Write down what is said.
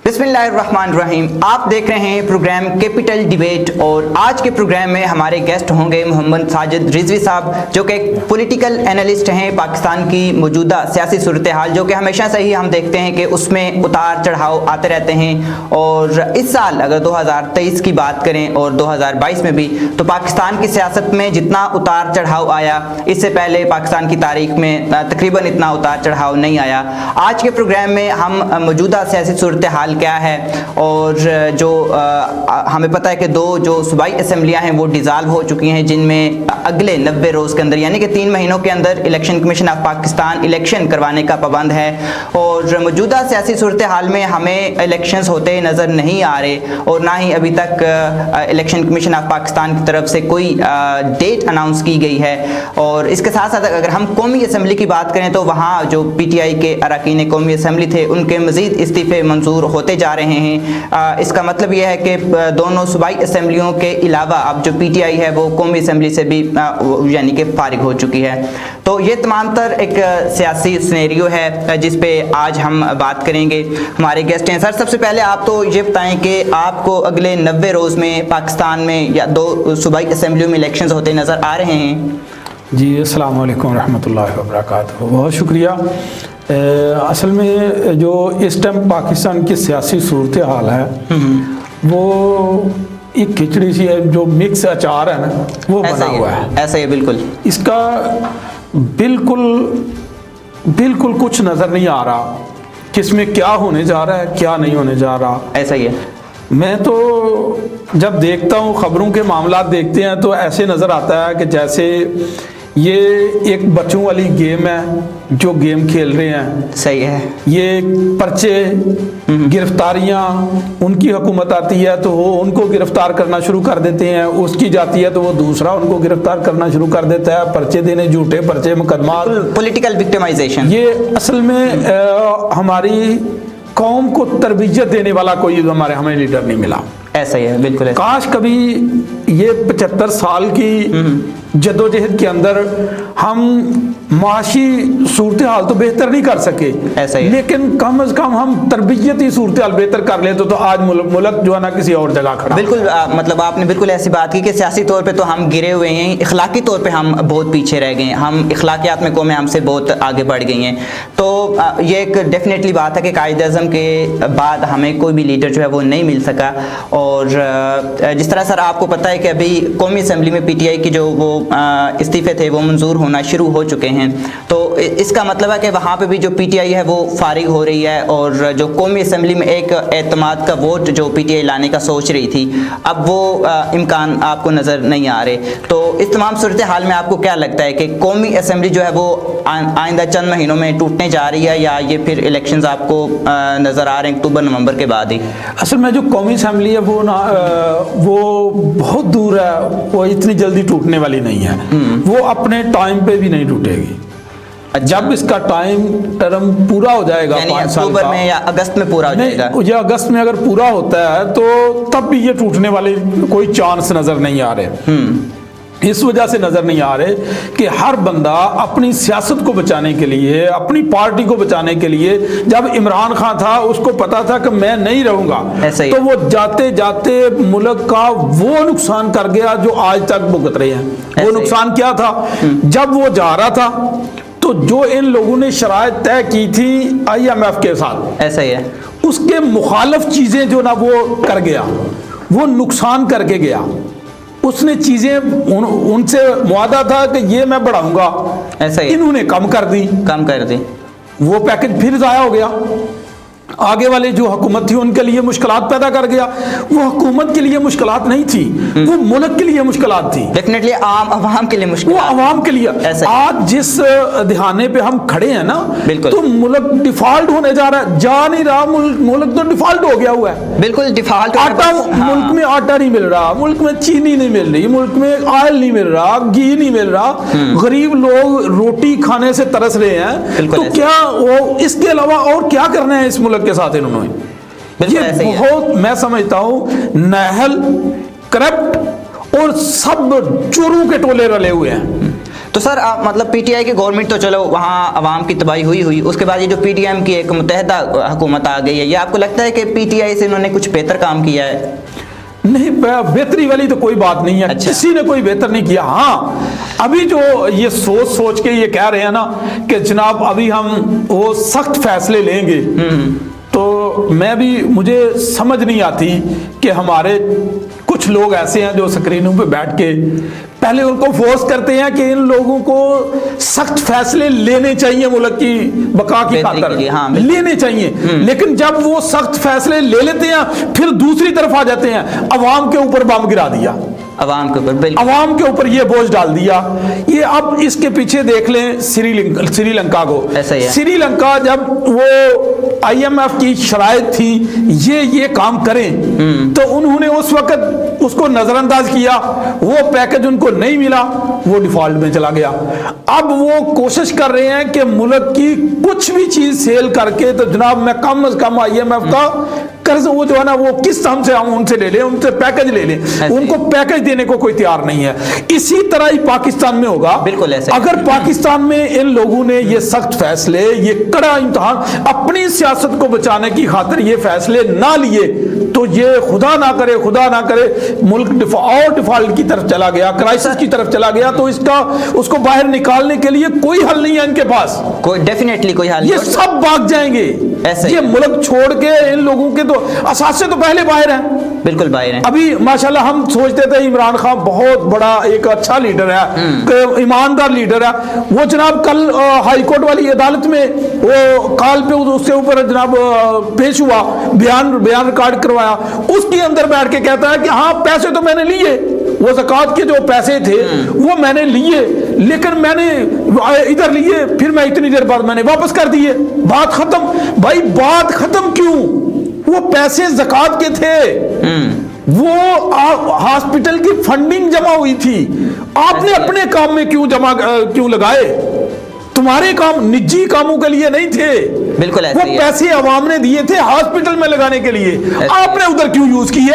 बिस्मिल्लाहिर्रहमानिर्रहीम। आप देख रहे हैं प्रोग्राम कैपिटल डिबेट और आज के प्रोग्राम में हमारे गेस्ट होंगे मोहम्मद साजिद रिजवी साहब, जो कि एक पॉलिटिकल एनालिस्ट हैं। पाकिस्तान की मौजूदा सियासी सूरत हाल जो कि हमेशा से ही हम देखते हैं कि उसमें उतार चढ़ाव आते रहते हैं, और इस साल अगर 2023 की बात करें और 2022 में भी, तो पाकिस्तान की सियासत में जितना उतार चढ़ाव आया इससे पहले पाकिस्तान की तारीख में तकरीबन इतना उतार चढ़ाव नहीं आया। आज के प्रोग्राम में हम मौजूदा सियासी सूरत हाल क्या है, और जो हमें पता है कि दो जो सूबाई असम्बलियाँ हैं वो डिज़ाल्व हो चुकी हैं, जिनमें अगले 90 रोज़ के अंदर यानी कि 3 महीनों के अंदर election commission of Pakistan election करवाने का पाबंद है। और मौजूदा सियासी सूरत हाल में हमें इलेक्शंस होते नज़र नहीं आ रहे, और ना ही अभी तक इलेक्शन कमीशन ऑफ पाकिस्तान की तरफ से कोई डेट अनाउंस की गई है। और इसके साथ साथ अगर हम कौमी असम्बली की बात करें तो वहाँ जो PTI के अरकान कौमी असम्बली थे उनके मज़ीद इस्तीफ़े मंजूर होते जा रहे हैं। इसका मतलब यह है कि दोनों सूबाई असम्बलियों के अलावा अब जो PTI है वो कौमी असम्बली से भी यानी कि फारिग हो चुकी है। तो ये तमाम तर एक सियासी सिनेरियो है जिस पे आज हम बात करेंगे। हमारे गेस्ट हैं। सर, सबसे पहले आप तो ये बताएं कि आपको अगले 90 रोज़ में पाकिस्तान में या 2 सूबाई असम्बलियों में इलेक्शंस होते नज़र आ रहे हैं? जी, अस्सलाम वालेकुम रहमतुल्लाहि व बरकातहू। बहुत शुक्रिया। असल में जो इस टाइम पाकिस्तान की सियासी सूरत हाल है वो एक खिचड़ी सी है, जो मिक्स अचार है ना वो बना हुआ है। ऐसा ही बिल्कुल इसका बिल्कुल कुछ नज़र नहीं आ रहा किसमें क्या होने जा रहा है, क्या नहीं होने जा रहा। ऐसा ही है। मैं तो जब देखता हूँ, खबरों के मामला देखते हैं तो ऐसे नज़र आता है कि जैसे ये एक बच्चों वाली गेम है जो गेम खेल रहे हैं। सही है। ये पर्चे, गिरफ्तारियां, उनकी हुकूमत आती है तो वो उनको गिरफ्तार करना शुरू कर देते हैं, उसकी जाती है तो वो दूसरा उनको गिरफ्तार करना शुरू कर देता है, पर्चे देने, झूठे पर्चे, मुकदमा, पॉलिटिकल विक्टिमाइजेशन। ये असल में हमारी कौम को तरबियत देने वाला कोई हमें लीडर नहीं मिला। ऐसा ही है, बिल्कुल। काश कभी ये 75 साल की जद्दोजहद के अंदर हम माशी सूरत हाल तो बेहतर नहीं कर सके, ऐसा ही, लेकिन कम अज कम हम तरबियती सूरत हाल बेहतर कर ले तो आज मुल्क जो है ना किसी और जगह खड़ा। बिल्कुल मतलब आपने बिल्कुल ऐसी बात की कि सियासी तौर पे तो हम गिरे हुए हैं, इखलाकी तौर पे हम बहुत पीछे रह गए हैं, हम इखलाकियात में कौमें हमसे बहुत आगे बढ़ गई हैं। तो ये एक डेफिनेटली बात है कि कायद-ए-आज़म के बाद हमें कोई भी लीडर जो है वो नहीं मिल सका। और जिस तरह सर आपको पता है कि अभी कौमी असम्बली में PTI की जो वो इस्तीफ़े थे वो मंजूर होना शुरू हो चुके हैं, तो इसका मतलब है कि वहाँ पे भी जो PTI है वो फारिग हो रही है, और जो कौमी असम्बली में एक एतमाद का वोट जो PTI लाने का सोच रही थी, अब वो इम्कान आपको नज़र नहीं आ रहे। तो इस तमाम सूरत हाल में आपको क्या लगता है कि कौमी असम्बली जो है वो आइंदा चंद महीनों में टूटने जा रही है, या ये फिर इलेक्शंस आपको नज़र आ रहे हैं अक्टूबर-नवंबर के बाद ही? असल में जो कौमी असम्बली है वो बहुत दूर है, वो इतनी जल्दी टूटने वाली नहीं है। वो अपने टाइम पे भी नहीं टूटेगी। जब इसका टर्म पूरा हो जाएगा, 5 साल अक्टूबर में या अगस्त में पूरा हो जाएगा, या अगस्त में अगर पूरा होता है तो तब भी ये टूटने वाले कोई चांस नजर नहीं आ रहे। इस वजह से नजर नहीं आ रहे कि हर बंदा अपनी सियासत को बचाने के लिए, अपनी पार्टी को बचाने के लिए, जब इमरान खान था उसको पता था कि मैं नहीं रहूंगा, तो वो जाते जाते मुल्क का वो नुकसान कर गया जो आज तक भुगत रहे हैं। वो नुकसान क्या था? जब वो जा रहा था तो जो इन लोगों ने शराइत तय की थी IMF के साथ, ऐसा ही है, उसके मुखालिफ चीजें जो ना वो कर गया, वो नुकसान करके गया। उसने चीजें उनसे मुआदा था कि ये मैं बढ़ाऊंगा, ऐसा ही, इन्होंने कम कर दी। वो पैकेज फिर जाया हो गया। आगे वाले जो हुकूमत थी उनके लिए मुश्किलात पैदा कर गया। वो हुकूमत के लिए मुश्किलात नहीं थी, वो मुल्क के लिए मुश्किलात थी। डेफिनेटली आवाम के लिए मुश्किल, वो आवाम के लिए। आज जिस दिहाने पे हम खड़े हैं ना, तो मुल्क डिफॉल्ट होने जा रहा है, जा नहीं रहा, मुल्क तो डिफॉल्ट हो गया हुआ है। बिल्कुल डिफॉल्ट। आटा, मुल्क में आटा नहीं मिल रहा, मुल्क में चीनी नहीं मिल रही, मुल्क में ऑयल नहीं मिल रहा, घी नहीं मिल रहा, गरीब लोग रोटी खाने से तरस रहे हैं। तो क्या वो इसके अलावा और क्या करना है इस मुल्क के साथ इन्होंने? ये बहुत, मैं समझता हूं, नाहल, करप्ट और सब चोरों के टोले रले हुए हैं। तो सर मतलब पीटीआई की गवर्नमेंट तो चलो वहाँ अवाम की तबाही हुई, उसके बाद ये जो पीडीएम की एक मुत्तहदा हुकूमत आ गई है, ये आपको लगता है कि पीटीआई से इन्होंने कुछ बेहतर काम किया है? नहीं, बेहतरी वाली तो कोई बात नहीं है। अच्छा। किसी ने कोई बेहतर नहीं किया। हाँ, अभी जो ये सोच के ये कह रहे हैं ना कि जनाब अभी हम वो सख्त फैसले लेंगे, तो मुझे समझ नहीं आती कि हमारे कुछ लोग ऐसे हैं जो स्क्रीनों पे बैठ के पहले उनको फोर्स करते हैं कि इन लोगों को सख्त फैसले लेने चाहिए मुल्क की बका की खातिर, हाँ, लेने चाहिए। लेकिन जब वो सख्त फैसले ले लेते हैं फिर दूसरी तरफ आ जाते हैं, अवाम के ऊपर बम गिरा दिया, अवाम के ऊपर, अवाम के ऊपर ये बोझ डाल दिया। ये अब इसके पीछे देख लें श्रीलंका को। ऐसा ही है। श्रीलंका जब वो IMF की शराइत थी ये काम करें, तो उन्होंने उस वक्त उसको नजरअंदाज किया, वो पैकेज उनको नहीं मिला, वो डिफॉल्ट में चला गया। अब वो कोशिश कर रहे हैं कि मुल्क की कुछ भी चीज सेल करके तो जनाब मैं कम से कम IMF का कर्ज वो जो है ना वो किस्त हम उनसे ले लें, उनसे पैकेज ले लें। उनको पैकेज देने को कोई तैयार नहीं है। इसी तरह ही पाकिस्तान में होगा। बिल्कुल ऐसे। अगर पाकिस्तान में इन लोगों ने ये सख्त फैसले, ये कड़ा इम्तिहान अपनी सियासत को बचाने की खातिर ये फैसले ना लिए, तो ये खुदा ना करे मुल्क डिफॉल्ट की तरफ चला गया, क्राइसिस की तरफ चला गया, तो उसको बाहर निकालने के लिए कोई हल नहीं है इनके पास, कोई डेफिनेटली कोई हल नहीं। ये सब भाग जाएंगे ऐसे। ये मुल्क छोड़ के। इन लोगों के तो असासे तो पहले बाहर हैं, बिल्कुल बाहर हैं। अभी माशाल्लाह हम सोचते थे इमरान खान बहुत बड़ा एक अच्छा लीडर है, ईमानदार लीडर है। वो जनाब कल हाई कोर्ट वाली अदालत में वो कॉल पे उसके ऊपर जनाब पेश हुआ, बयान रिकॉर्ड करवाया, उसके अंदर बैठ के कहता है कि हाँ पैसे तो मैंने लिए, वो ज़कात के जो पैसे थे वो मैंने लिए, लेकिन मैंने इधर लिए, फिर मैं इतनी देर बाद मैंने वापस कर दिए, बात खत्म। भाई बात खत्म क्यों? वो पैसे ज़कात के थे, वो हॉस्पिटल की फंडिंग जमा हुई थी, आपने अपने काम में क्यों लगाए? तुम्हारे काम निजी कामों के लिए नहीं थे, बिल्कुल ऐसे वो पैसे अवाम ने दिए थे हॉस्पिटल में लगाने के लिए, आपने उधर क्यों यूज किए?